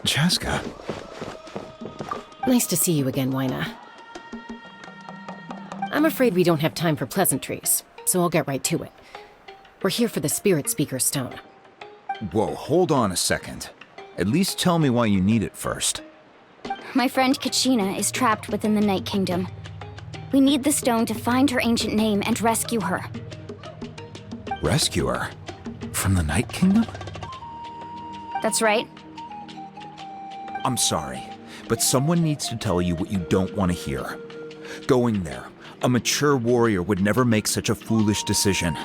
Chaska. Nice to see you again, Wyna. I'm afraid we don't have time for pleasantries, so I'll get right to it. We're here for the Spirit Speaker Stone. Whoa, hold on a second. At least tell me why you need it first. My friend Kachina is trapped within the Night Kingdom. We need the stone to find her ancient name and rescue her. Rescue her? From the Night Kingdom? That's right. I'm sorry, but someone needs to tell you what you don't want to hear. Going there, a mature warrior would never make such a foolish decision.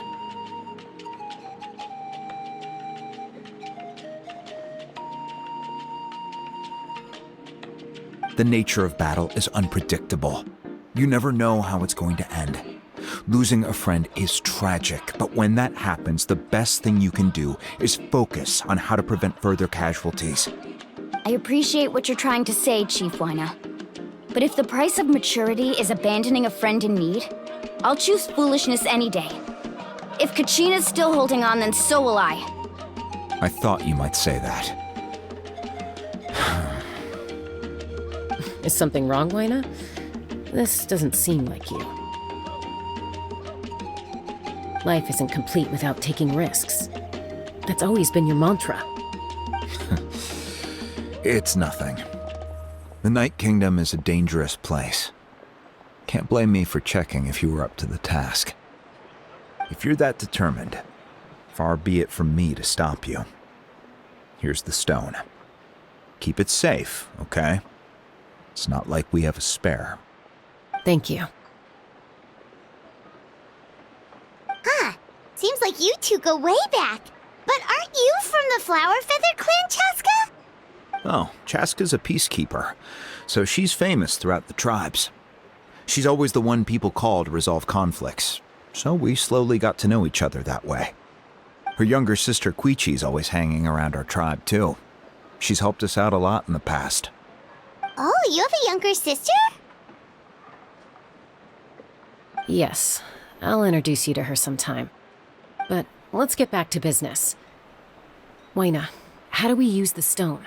The nature of battle is unpredictable. You never know how it's going to end. Losing a friend is tragic, but when that happens, the best thing you can do is focus on how to prevent further casualties. I appreciate what you're trying to say, Chief Wyna. But if the price of maturity is abandoning a friend in need, I'll choose foolishness any day. If Kachina's still holding on, then so will I. I thought you might say that. Is something wrong, Wyna? This doesn't seem like you. Life isn't complete without taking risks. That's always been your mantra. It's nothing. The Night Kingdom is a dangerous place. Can't blame me for checking if you were up to the task. If you're that determined, far be it from me to stop you. Here's the stone. Keep it safe, okay? It's not like we have a spare. Thank you. Seems like you two go way back. But aren't you from the Flower Feather Clan, Chaska? Oh, Chaska's a peacekeeper, so she's famous throughout the tribes. She's always the one people call to resolve conflicts, so we slowly got to know each other that way. Her younger sister Quichi's always hanging around our tribe, too. She's helped us out a lot in the past. Oh, you have a younger sister? Yes, I'll introduce you to her sometime. But let's get back to business. Wyna, how do we use the stone?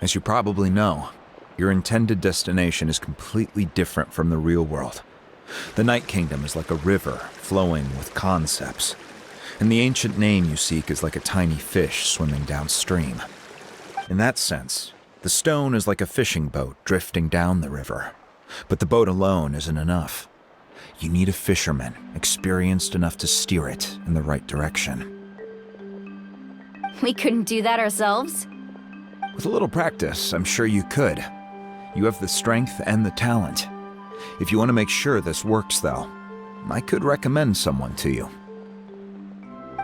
As you probably know, your intended destination is completely different from the real world. The Night Kingdom is like a river flowing with concepts, and the ancient name you seek is like a tiny fish swimming downstream. In that sense, the stone is like a fishing boat drifting down the river, but the boat alone isn't enough. You need a fisherman experienced enough to steer it in the right direction. We couldn't do that ourselves? With a little practice, I'm sure you could. You have the strength and the talent. If you want to make sure this works, though, I could recommend someone to you.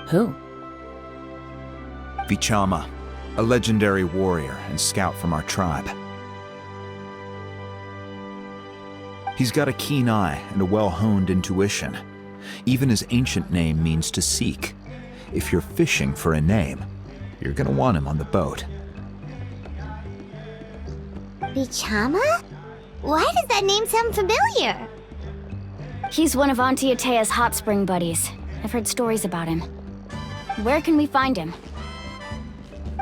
Who? Vichama, a legendary warrior and scout from our tribe. He's got a keen eye and a well-honed intuition. Even his ancient name means to seek. If you're fishing for a name, you're gonna want him on the boat. Vichama? Why does that name sound familiar? He's one of Auntie Atea's hot spring buddies. I've heard stories about him. Where can we find him?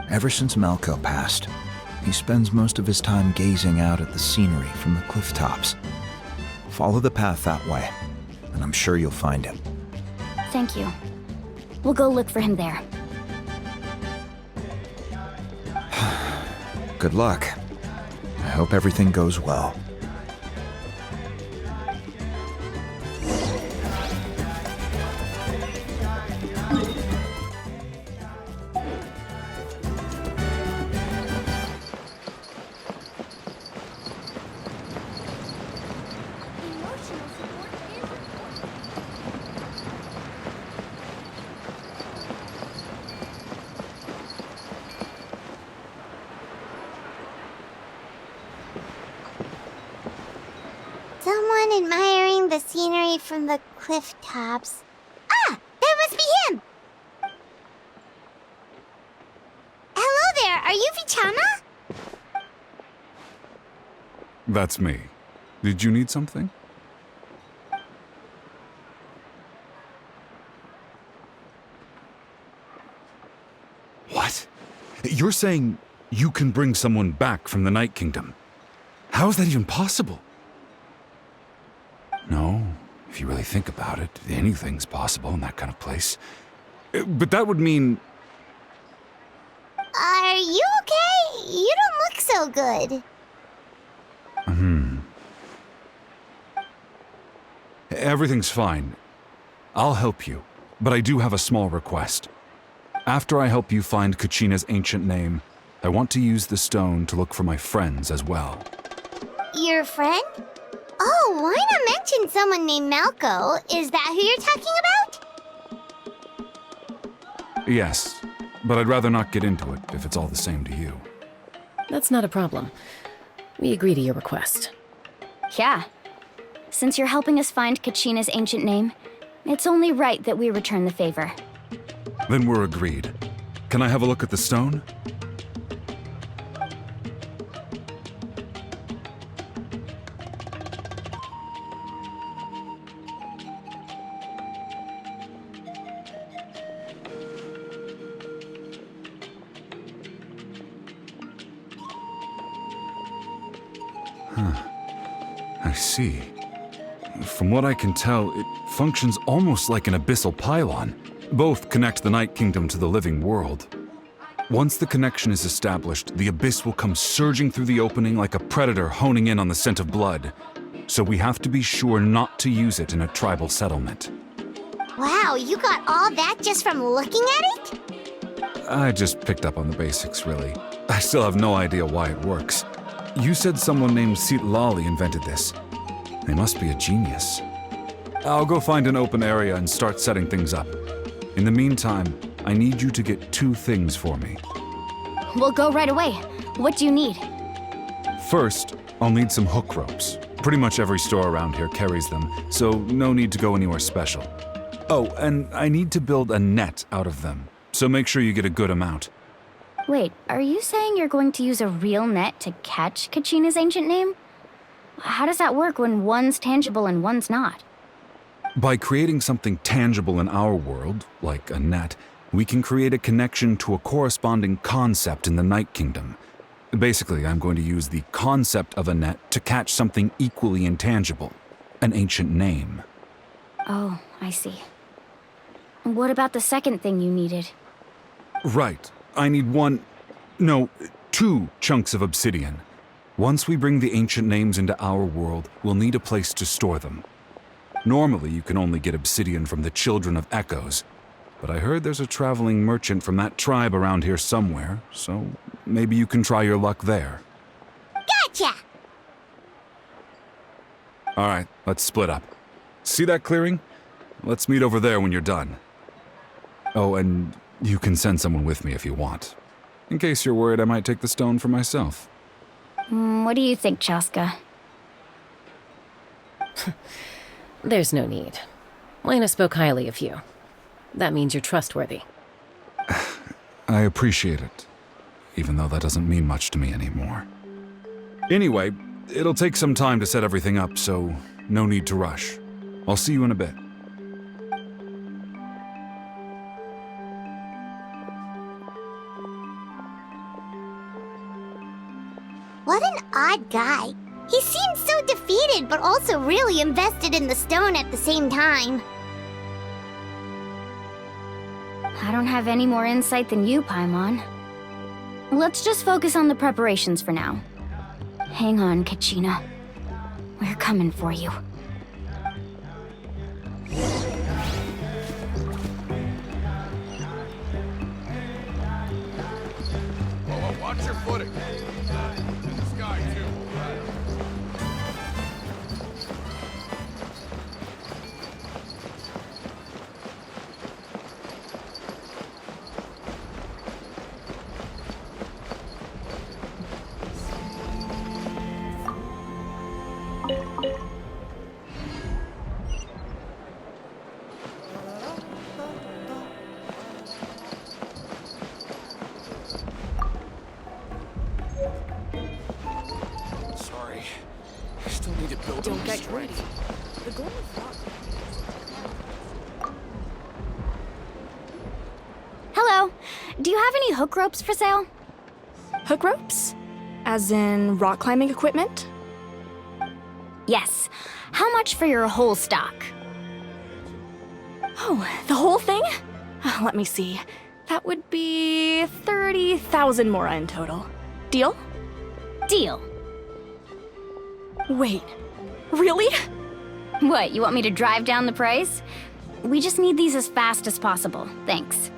Ever since Malko passed, he spends most of his time gazing out at the scenery from the cliff tops. Follow the path that way, and I'm sure you'll find him. Thank you. We'll go look for him there. Good luck. I hope everything goes well. Someone admiring the scenery from the cliff tops. Ah! That must be him! Hello there, are you Vichama? That's me. Did you need something? What? You're saying you can bring someone back from the Night Kingdom. How is that even possible? No, if you really think about it, anything's possible in that kind of place. But that would mean... Are you okay? You don't look so good. Everything's fine. I'll help you, but I do have a small request. After I help you find Kachina's ancient name, I want to use the stone to look for my friends as well. Your friend? Oh, why not mention someone named Malco? Is that who you're talking about? Yes, but I'd rather not get into it if it's all the same to you. That's not a problem. We agree to your request. Yeah. Since you're helping us find Kachina's ancient name, it's only right that we return the favor. Then we're agreed. Can I have a look at the stone? I see. From what I can tell, it functions almost like an abyssal pylon. Both connect the Night Kingdom to the living world. Once the connection is established, the abyss will come surging through the opening like a predator honing in on the scent of blood. So we have to be sure not to use it in a tribal settlement. Wow, you got all that just from looking at it? I just picked up on the basics, really. I still have no idea why it works. You said someone named Lali invented this. They must be a genius. I'll go find an open area and start setting things up. In the meantime, I need you to get 2 things for me. We'll go right away. What do you need? First, I'll need some hook ropes. Pretty much every store around here carries them, so no need to go anywhere special. Oh, and I need to build a net out of them, so make sure you get a good amount. Wait, are you saying you're going to use a real net to catch Kachina's ancient name? How does that work when one's tangible and one's not? By creating something tangible in our world, like a net, we can create a connection to a corresponding concept in the Night Kingdom. Basically, I'm going to use the concept of a net to catch something equally intangible, an ancient name. Oh, I see. What about the second thing you needed? Right. I need 2 chunks of obsidian. Once we bring the ancient names into our world, we'll need a place to store them. Normally, you can only get obsidian from the Children of Echoes, but I heard there's a traveling merchant from that tribe around here somewhere, so maybe you can try your luck there. Gotcha! All right, let's split up. See that clearing? Let's meet over there when you're done. Oh, and you can send someone with me if you want. In case you're worried I might take the stone for myself. What do you think, Chaska? There's no need. Lena spoke highly of you. That means you're trustworthy. I appreciate it, even though that doesn't mean much to me anymore. Anyway, it'll take some time to set everything up, so no need to rush. I'll see you in a bit. What an odd guy. He seems so defeated, but also really invested in the stone at the same time. I don't have any more insight than you, Paimon. Let's just focus on the preparations for now. Hang on, Kachina. We're coming for you. Whoa, watch your footing. In the sky, too. Sorry. I still need to build Don't up get strength. greedy. The goal is not... Hello. Do you have any hook ropes for sale? Hook ropes? As in rock climbing equipment? Yes. How much for your whole stock? Oh, the whole thing? Let me see. That would be 30,000 mora in total. Deal? Deal. Wait, really? What, you want me to drive down the price? We just need these as fast as possible. Thanks.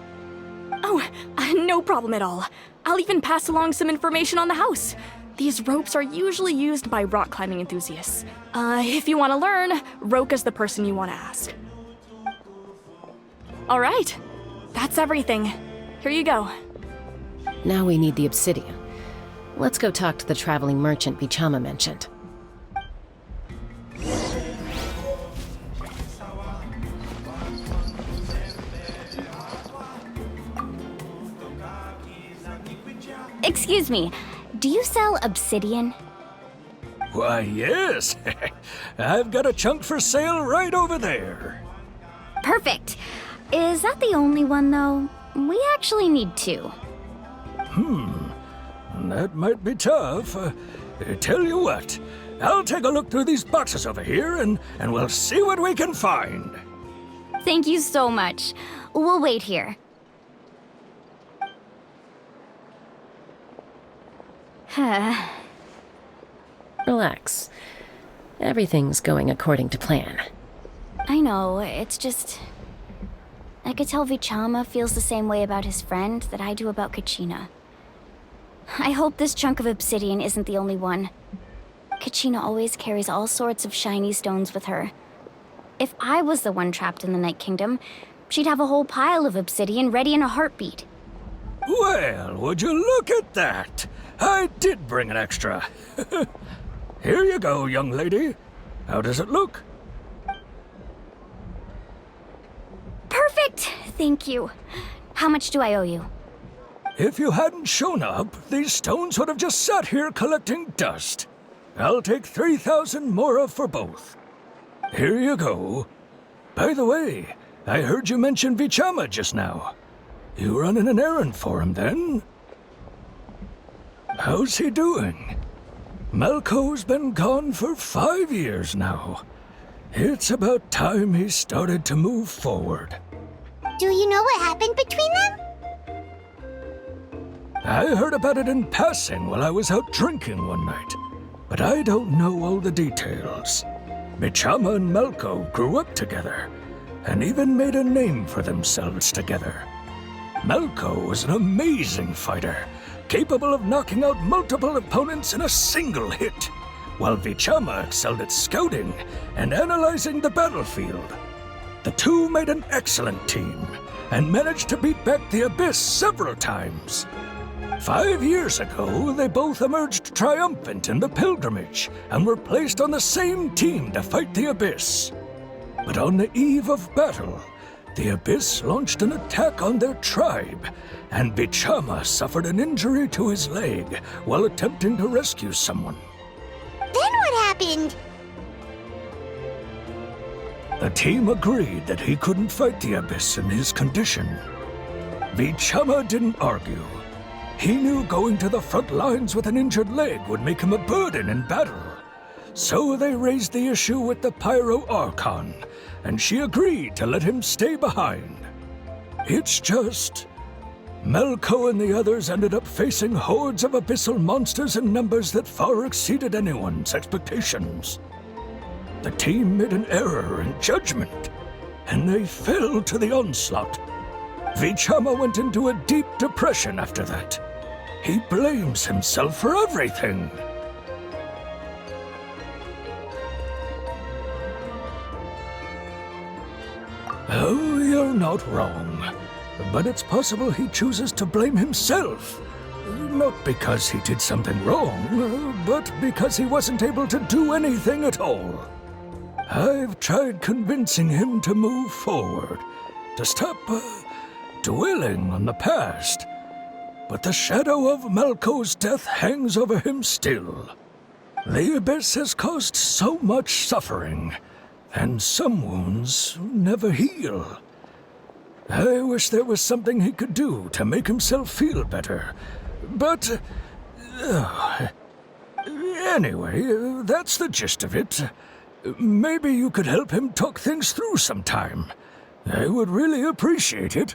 Oh, no problem at all. I'll even pass along some information on the house. These ropes are usually used by rock climbing enthusiasts. If you want to learn, Roka's the person you want to ask. All right, that's everything. Here you go. Now we need the obsidian. Let's go talk to the traveling merchant Bichama mentioned. Excuse me, do you sell obsidian? Why, yes. I've got a chunk for sale right over there. Perfect. Is that the only one, though? We actually need two. That might be tough. Tell you what, I'll take a look through these boxes over here and we'll see what we can find. Thank you so much. We'll wait here. Relax. Everything's going according to plan. I know, it's just... I could tell Vichama feels the same way about his friend that I do about Kachina. I hope this chunk of obsidian isn't the only one. Kachina always carries all sorts of shiny stones with her. If I was the one trapped in the Night Kingdom, she'd have a whole pile of obsidian ready in a heartbeat. Well, would you look at that? I did bring an extra. Here you go, young lady. How does it look? Perfect! Thank you. How much do I owe you? If you hadn't shown up, these stones would have just sat here collecting dust. I'll take 3,000 mora for both. Here you go. By the way, I heard you mention Vichama just now. You running an errand for him, then? How's he doing? Malco's been gone for 5 years now. It's about time he started to move forward. Do you know what happened between them? I heard about it in passing while I was out drinking one night, but I don't know all the details. Vichama and Malco grew up together, and even made a name for themselves together. Malco was an amazing fighter, capable of knocking out multiple opponents in a single hit, while Vichama excelled at scouting and analyzing the battlefield. The two made an excellent team, and managed to beat back the Abyss several times. 5 years ago, they both emerged triumphant in the pilgrimage, and were placed on the same team to fight the Abyss. But on the eve of battle, the Abyss launched an attack on their tribe, and Vichama suffered an injury to his leg while attempting to rescue someone. Then what happened? The team agreed that he couldn't fight the Abyss in his condition. Vichama didn't argue. He knew going to the front lines with an injured leg would make him a burden in battle. So they raised the issue with the Pyro Archon, and she agreed to let him stay behind. It's just... Malco and the others ended up facing hordes of abyssal monsters in numbers that far exceeded anyone's expectations. The team made an error in judgment, and they fell to the onslaught. Vichama went into a deep depression after that. He blames himself for everything. Oh, you're not wrong. But it's possible he chooses to blame himself. Not because he did something wrong, but because he wasn't able to do anything at all. I've tried convincing him to move forward, to stop dwelling on the past. But the shadow of Malco's death hangs over him still. The Abyss has caused so much suffering, and some wounds never heal. I wish there was something he could do to make himself feel better, but Anyway, that's the gist of it. Maybe you could help him talk things through sometime. I would really appreciate it.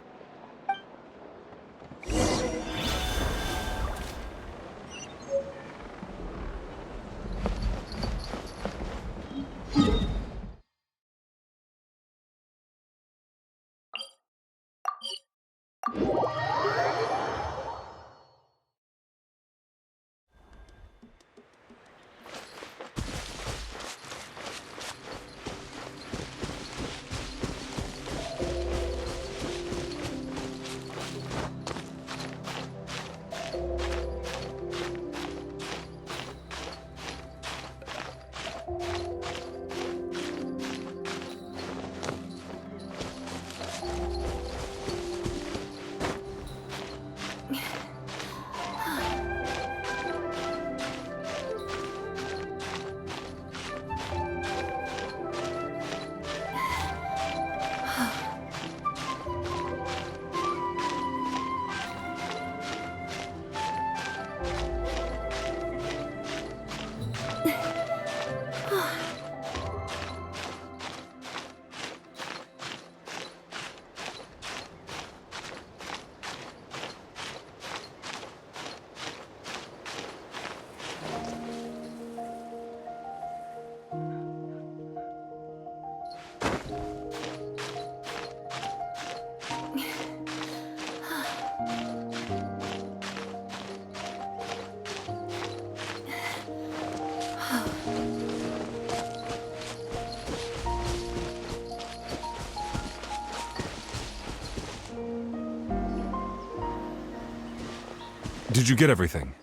Did you get everything?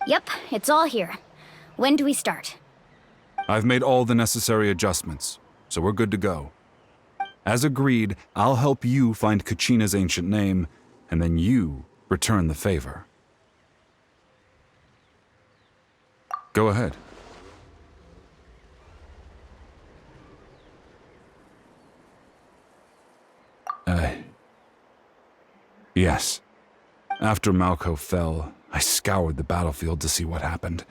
Yep, it's all here. When do we start? I've made all the necessary adjustments, so we're good to go. As agreed, I'll help you find Kachina's ancient name, and then you return the favor. Go ahead. Yes. After Malko fell, I scoured the battlefield to see what happened.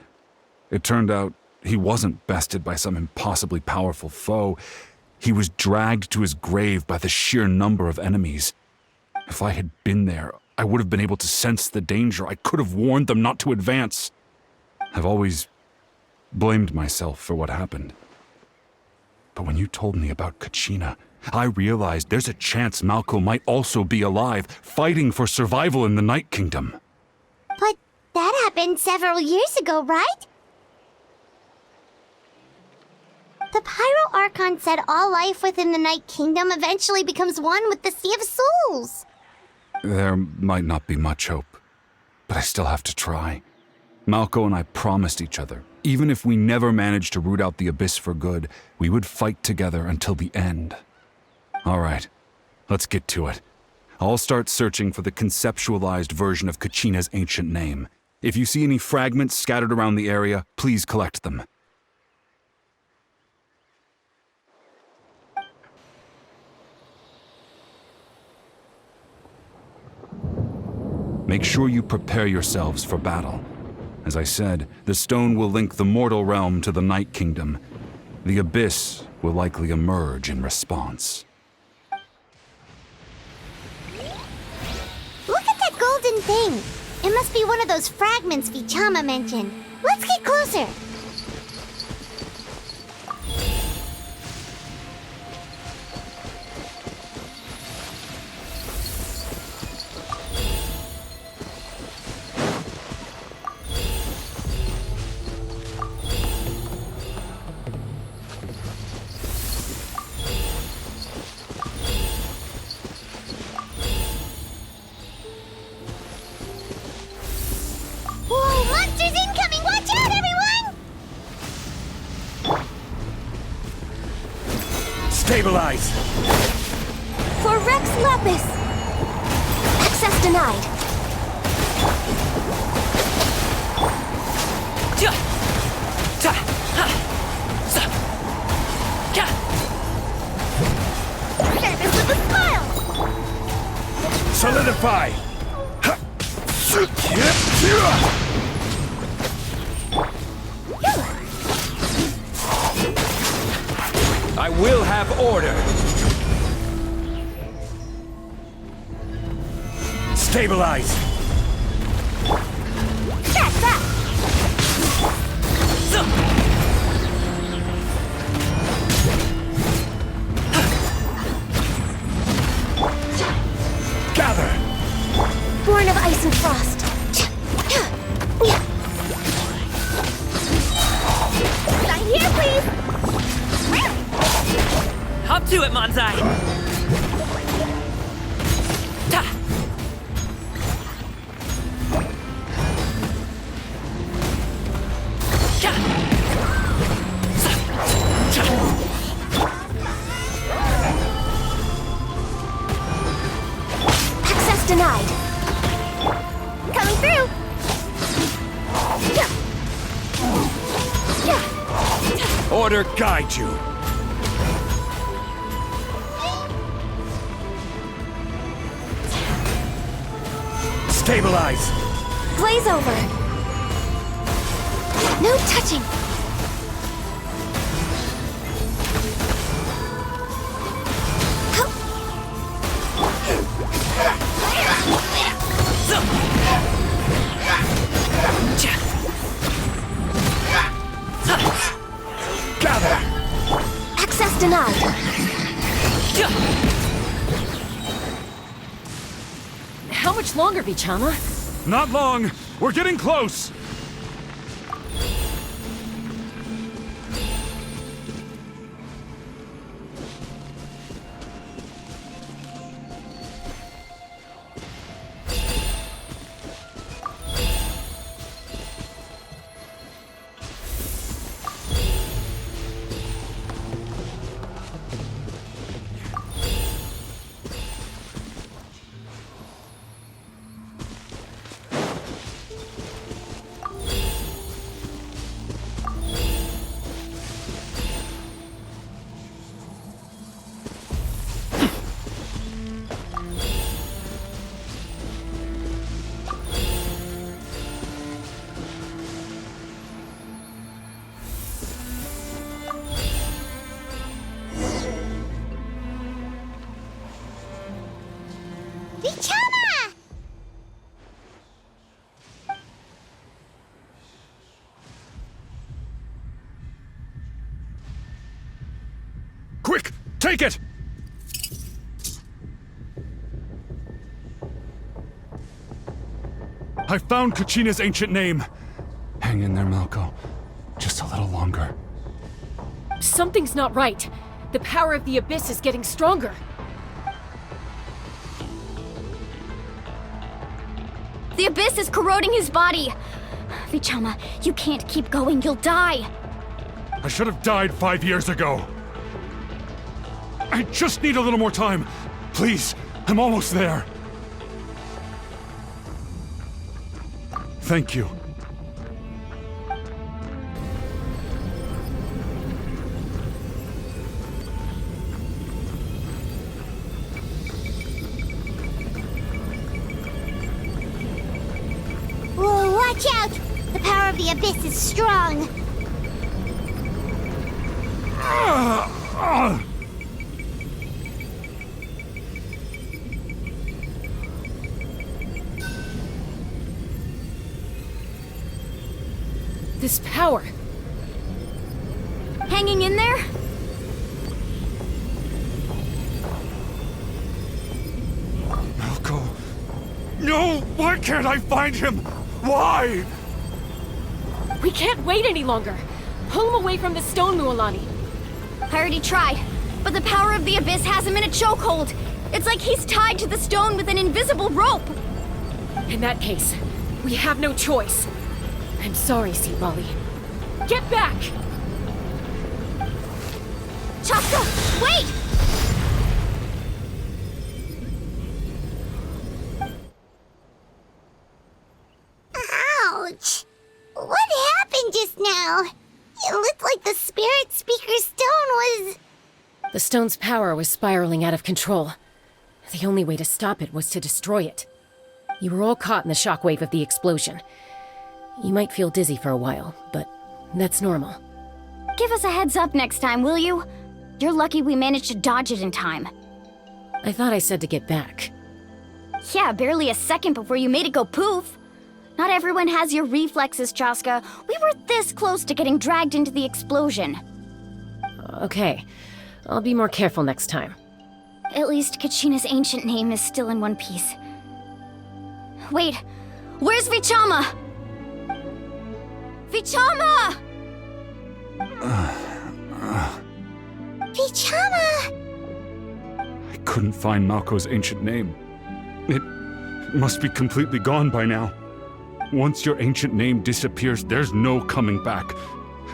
It turned out he wasn't bested by some impossibly powerful foe. He was dragged to his grave by the sheer number of enemies. If I had been there, I would have been able to sense the danger. I could have warned them not to advance. I've always blamed myself for what happened. But when you told me about Kachina, I realized there's a chance Malko might also be alive, fighting for survival in the Night Kingdom. But that happened several years ago, right? The Pyro Archon said all life within the Night Kingdom eventually becomes one with the Sea of Souls. There might not be much hope, but I still have to try. Malko and I promised each other, even if we never managed to root out the Abyss for good, we would fight together until the end. All right, let's get to it. I'll start searching for the conceptualized version of Kachina's ancient name. If you see any fragments scattered around the area, please collect them. Make sure you prepare yourselves for battle. As I said, the stone will link the mortal realm to the Night Kingdom. The Abyss will likely emerge in response. Look at that golden thing. It must be one of those fragments Vichama mentioned. Let's get closer. Whoa, monsters incoming! Watch out, everyone! Stabilize! For Rex Lapis! Access denied. Service with a smile! Solidify! I will have order. Stabilize! That's that! Gather! Born of ice and frost. Sign here, please! Hop to it, Manzai! Ta! Ka! Sa! Cha! Access denied. Coming through! Order guide you! Stabilize! Glaze over. No touching. Gather! Access denied. How much longer, Vichama? Not long. We're getting close. Vichama! Quick, take it! I found Kachina's ancient name. Hang in there, Malko. Just a little longer. Something's not right. The power of the Abyss is getting stronger. The Abyss is corroding his body. Vichama, you can't keep going. You'll die. I should have died 5 years ago. I just need a little more time. Please, I'm almost there. Thank you. Whoa, watch out! The power of the Abyss is strong. This power. Hanging in there? Malko. No! Why can't I find him? Why? We can't wait any longer. Pull him away from the stone, Mualani. I already tried, but the power of the Abyss has him in a chokehold. It's like he's tied to the stone with an invisible rope. In that case, we have no choice. I'm sorry, Sea Molly. Get back! Chaska, wait! Ouch! What happened just now? It looked like the Spirit Speaker's stone was... The stone's power was spiraling out of control. The only way to stop it was to destroy it. You were all caught in the shockwave of the explosion. You might feel dizzy for a while, but that's normal. Give us a heads up next time, will you? You're lucky we managed to dodge it in time. I thought I said to get back. Yeah, barely a second before you made it go poof. Not everyone has your reflexes, Chaska. We were this close to getting dragged into the explosion. Okay, I'll be more careful next time. At least Kachina's ancient name is still in one piece. Wait, where's Vichama? Vichama! Vichama! I couldn't find Malko's ancient name. It must be completely gone by now. Once your ancient name disappears, there's no coming back.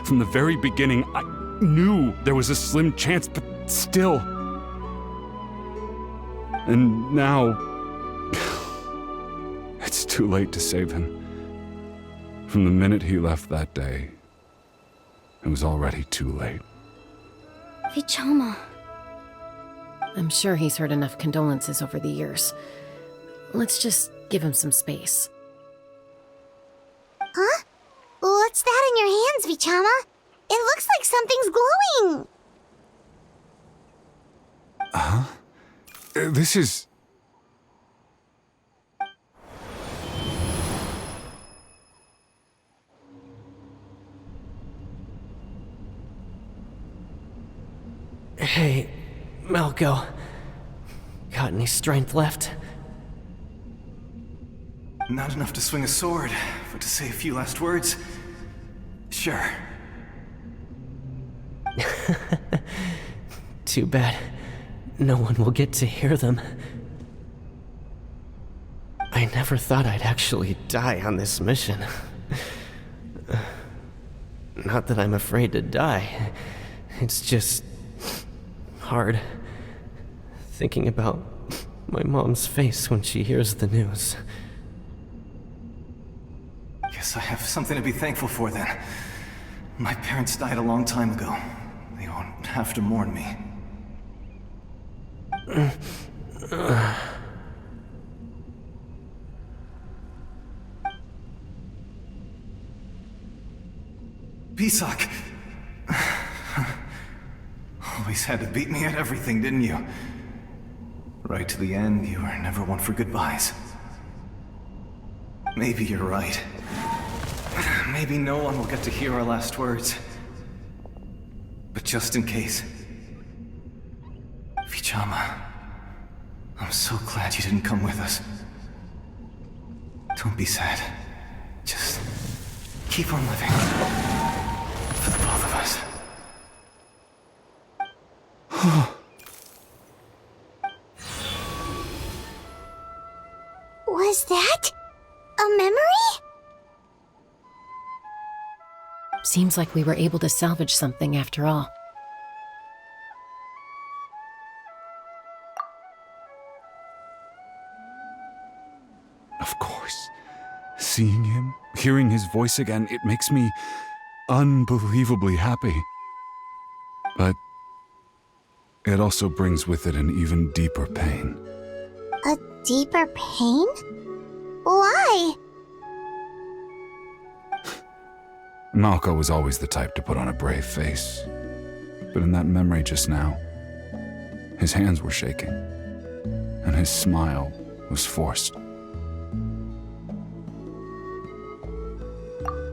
From the very beginning, I knew there was a slim chance, but still. And now, it's too late to save him. From the minute he left that day, it was already too late. Vichama. I'm sure he's heard enough condolences over the years. Let's just give him some space. Huh? What's that in your hands, Vichama? It looks like something's glowing! Huh? This is... Hey, Malko. Got any strength left? Not enough to swing a sword, but to say a few last words? Sure. Too bad. No one will get to hear them. I never thought I'd actually die on this mission. Not that I'm afraid to die. It's just... hard. Thinking about my mom's face when she hears the news. Guess I have something to be thankful for then. My parents died a long time ago. They won't have to mourn me. Pisak! Always had to beat me at everything, didn't you? Right to the end, you were never one for goodbyes. Maybe you're right. Maybe no one will get to hear our last words. But just in case... Vichama, I'm so glad you didn't come with us. Don't be sad. Just keep on living. For the both of us. Was that a memory? Seems like we were able to salvage something after all. Of course. Seeing him, hearing his voice again, it makes me unbelievably happy. But it also brings with it an even deeper pain. A deeper pain? Why? Malko was always the type to put on a brave face. But in that memory just now, his hands were shaking, and his smile was forced.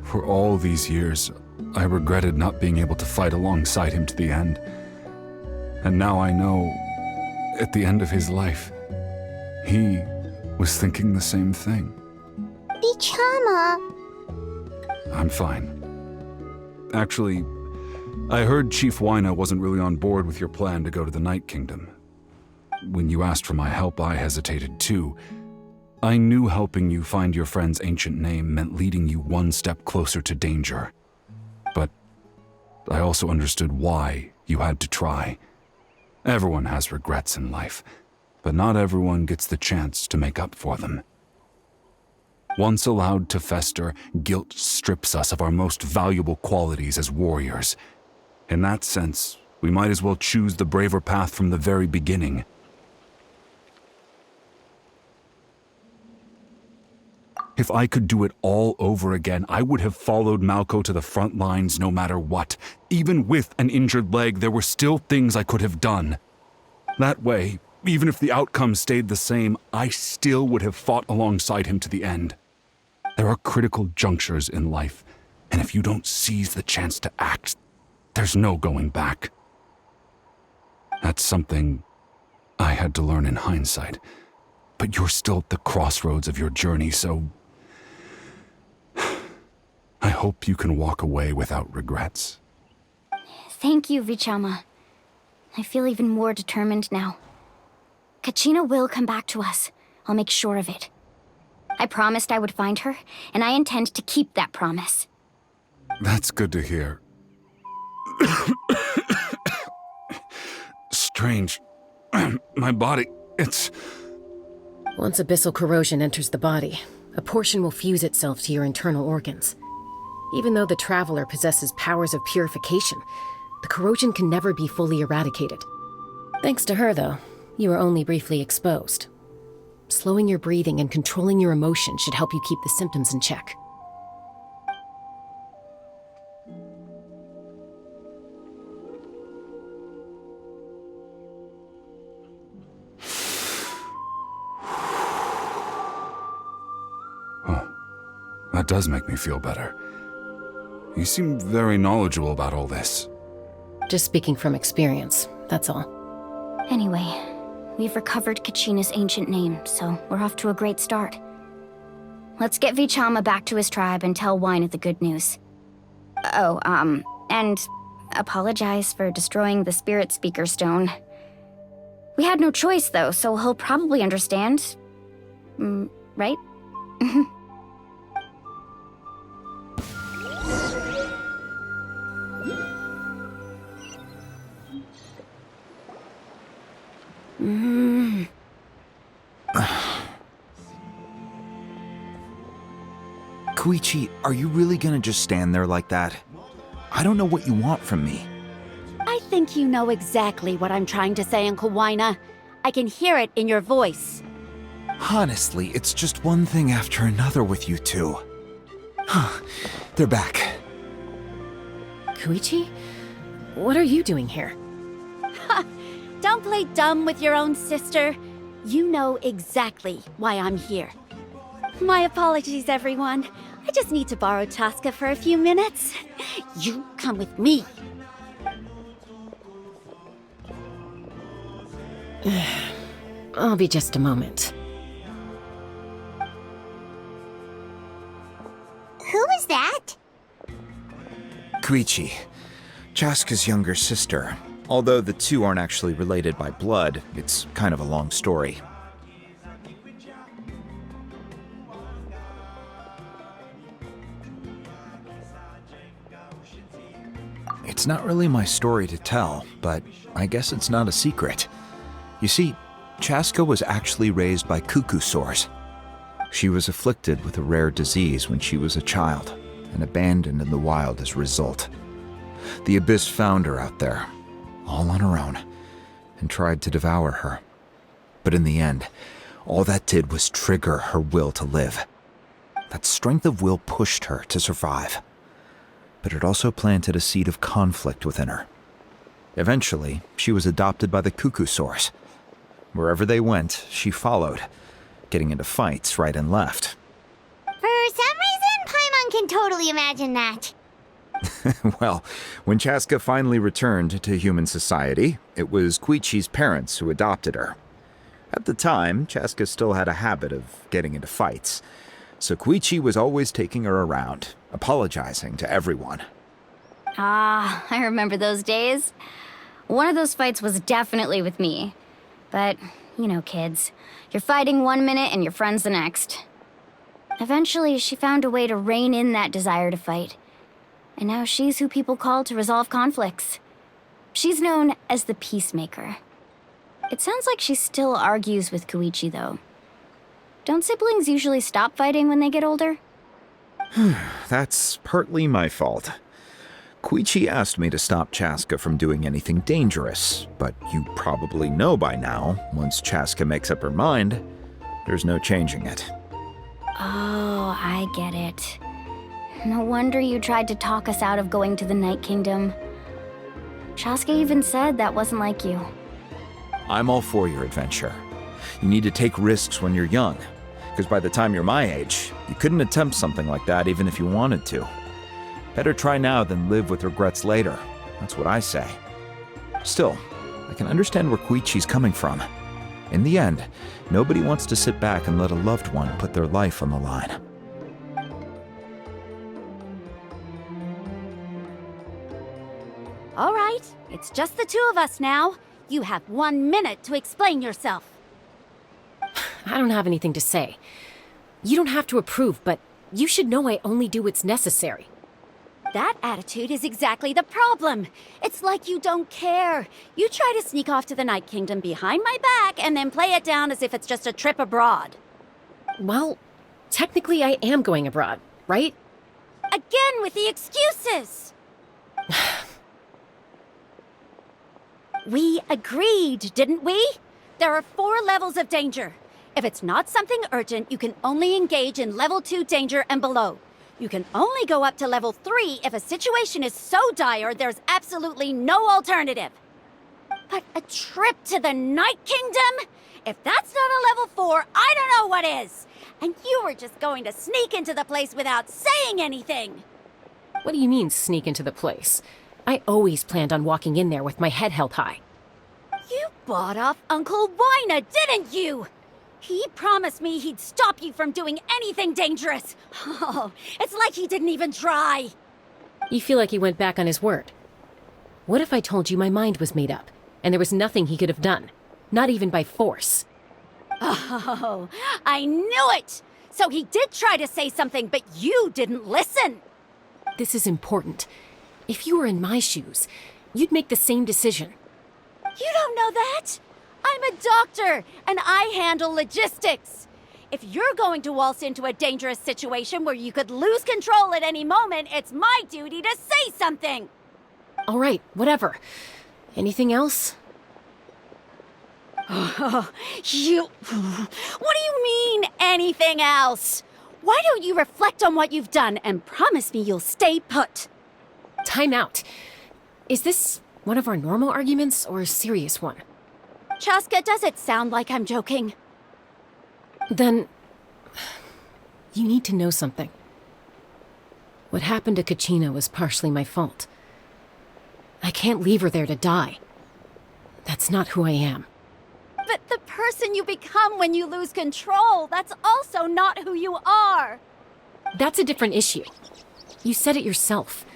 For all these years, I regretted not being able to fight alongside him to the end. And now I know, at the end of his life, he was thinking the same thing. Vichama. I'm fine. Actually, I heard Chief Wyna wasn't really on board with your plan to go to the Night Kingdom. When you asked for my help, I hesitated too. I knew helping you find your friend's ancient name meant leading you one step closer to danger. But I also understood why you had to try. Everyone has regrets in life, but not everyone gets the chance to make up for them. Once allowed to fester, guilt strips us of our most valuable qualities as warriors. In that sense, we might as well choose the braver path from the very beginning. If I could do it all over again, I would have followed Malco to the front lines no matter what. Even with an injured leg, there were still things I could have done. That way, even if the outcome stayed the same, I still would have fought alongside him to the end. There are critical junctures in life, and if you don't seize the chance to act, there's no going back. That's something I had to learn in hindsight. But you're still at the crossroads of your journey, so I hope you can walk away without regrets. Thank you, Vichama. I feel even more determined now. Kachina will come back to us. I'll make sure of it. I promised I would find her, and I intend to keep that promise. That's good to hear. Strange. My body, it's... Once abyssal corrosion enters the body, a portion will fuse itself to your internal organs. Even though the Traveler possesses powers of purification, the corrosion can never be fully eradicated. Thanks to her, though, you are only briefly exposed. Slowing your breathing and controlling your emotions should help you keep the symptoms in check. That does make me feel better. You seem very knowledgeable about all this. Just speaking from experience, that's all. Anyway, we've recovered Kachina's ancient name, so we're off to a great start. Let's get Vichama back to his tribe and tell Wina the good news. And apologize for destroying the Spirit Speaker Stone. We had no choice, though, so he'll probably understand. Right? Koichi, are you really gonna just stand there like that? I don't know what you want from me. I think you know exactly what I'm trying to say, Uncle Wina. I can hear it in your voice. Honestly, it's just one thing after another with you two. They're back. Koichi? What are you doing here? Don't play dumb with your own sister. You know exactly why I'm here. My apologies, everyone. I just need to borrow Chaska for a few minutes. You come with me. I'll be just a moment. Who was that? Koichi, Chaska's younger sister. Although the two aren't actually related by blood, it's kind of a long story. It's not really my story to tell, but I guess it's not a secret. You see, Chaska was actually raised by cuckoo sores. She was afflicted with a rare disease when she was a child, and abandoned in the wild as a result. The Abyss found her out there, all on her own, and tried to devour her. But in the end, all that did was trigger her will to live. That strength of will pushed her to survive. But it also planted a seed of conflict within her. Eventually, she was adopted by the cuckoo sores. Wherever they went, she followed, getting into fights right and left. For some reason, Paimon can totally imagine that. Well, when Chaska finally returned to human society, it was Koichi's parents who adopted her. At the time, Chaska still had a habit of getting into fights, so Koichi was always taking her around, apologizing to everyone. Ah, I remember those days. One of those fights was definitely with me. But, you know, kids. You're fighting one minute and your friend's the next. Eventually, she found a way to rein in that desire to fight. And now she's who people call to resolve conflicts. She's known as the Peacemaker. It sounds like she still argues with Koichi, though. Don't siblings usually stop fighting when they get older? That's partly my fault. Koichi asked me to stop Chaska from doing anything dangerous, but you probably know by now, once Chaska makes up her mind, there's no changing it. Oh, I get it. No wonder you tried to talk us out of going to the Night Kingdom. Chaska even said that wasn't like you. I'm all for your adventure. You need to take risks when you're young, because by the time you're my age, you couldn't attempt something like that even if you wanted to. Better try now than live with regrets later. That's what I say. Still, I can understand where Koichi's coming from. In the end, nobody wants to sit back and let a loved one put their life on the line. All right, it's just the two of us now. You have 1 minute to explain yourself. I don't have anything to say. You don't have to approve, but you should know I only do what's necessary. That attitude is exactly the problem. It's like you don't care. You try to sneak off to the Night Kingdom behind my back and then play it down as if it's just a trip abroad. Well, technically I am going abroad, right? Again with the excuses! We agreed, didn't we? There are 4 levels of danger. If it's not something urgent, you can only engage in level 2 danger and below. You can only go up to level 3 if a situation is so dire there's absolutely no alternative. But a trip to the Night Kingdom? If that's not a level 4, I don't know what is. And you were just going to sneak into the place without saying anything. What do you mean, sneak into the place? I always planned on walking in there with my head held high. You bought off Uncle Wina, didn't you? He promised me he'd stop you from doing anything dangerous. Oh, it's like he didn't even try. You feel like he went back on his word. What if I told you my mind was made up, and there was nothing he could have done? Not even by force. Oh, I knew it! So he did try to say something, but you didn't listen. This is important. If you were in my shoes, you'd make the same decision. You don't know that? I'm a doctor, and I handle logistics. If you're going to waltz into a dangerous situation where you could lose control at any moment, it's my duty to say something. All right, whatever. Anything else? What do you mean, anything else? Why don't you reflect on what you've done and promise me you'll stay put? Time out. Is this one of our normal arguments or a serious one? Chaska, does it sound like I'm joking? Then, you need to know something. What happened to Kachina was partially my fault. I can't leave her there to die. That's not who I am. But the person you become when you lose control, that's also not who you are. That's a different issue. You said it yourself.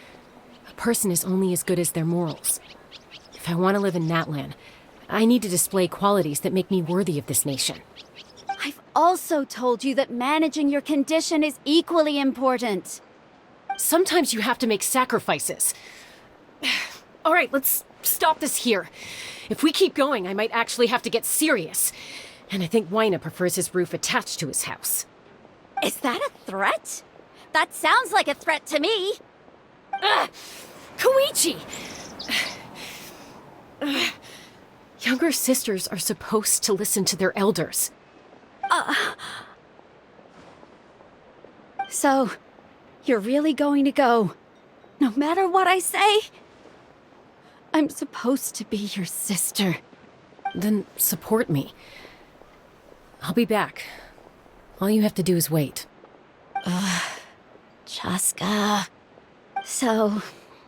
A person is only as good as their morals. If I want to live in Natlan, I need to display qualities that make me worthy of this nation. I've also told you that managing your condition is equally important. Sometimes you have to make sacrifices. All right, let's stop this here. If we keep going, I might actually have to get serious. And I think Wina prefers his roof attached to his house. Is that a threat? That sounds like a threat to me. Koichi! Younger sisters are supposed to listen to their elders. So, you're really going to go, no matter what I say? I'm supposed to be your sister. Then support me. I'll be back. All you have to do is wait. Chaska. So,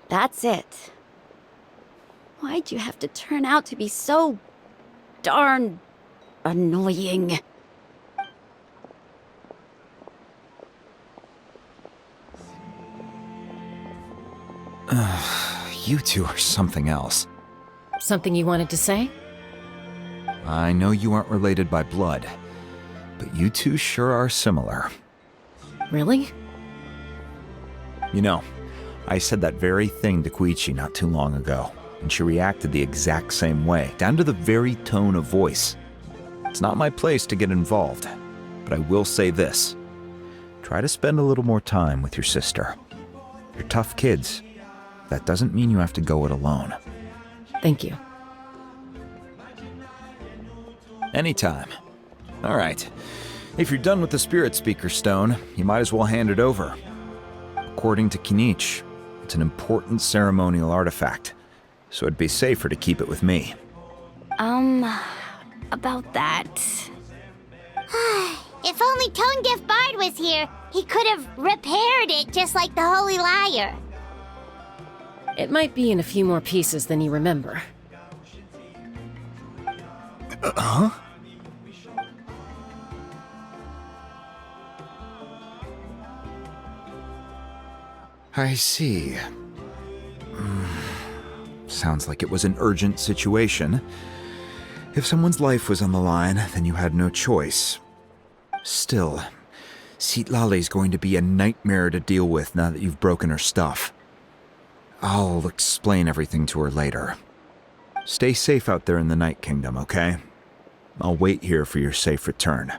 that's it. Why'd you have to turn out to be so darn annoying? You two are something else. Something you wanted to say? I know you aren't related by blood, but you two sure are similar. Really? You know, I said that very thing to Koichi not too long ago, and she reacted the exact same way, down to the very tone of voice. It's not my place to get involved, but I will say this. Try to spend a little more time with your sister. You're tough kids. That doesn't mean you have to go it alone. Thank you. Anytime. All right. If you're done with the Spirit Speaker Stone, you might as well hand it over. According to Kinich, it's an important ceremonial artifact, so it'd be safer to keep it with me. About that. If only Tone Deaf Bard was here, he could have repaired it just like the Holy Liar. It might be in a few more pieces than you remember. Huh? I see. Sounds like it was an urgent situation. If someone's life was on the line, then you had no choice. Still, Citlali's going to be a nightmare to deal with now that you've broken her stuff. I'll explain everything to her later. Stay safe out there in the Night Kingdom, okay? I'll wait here for your safe return.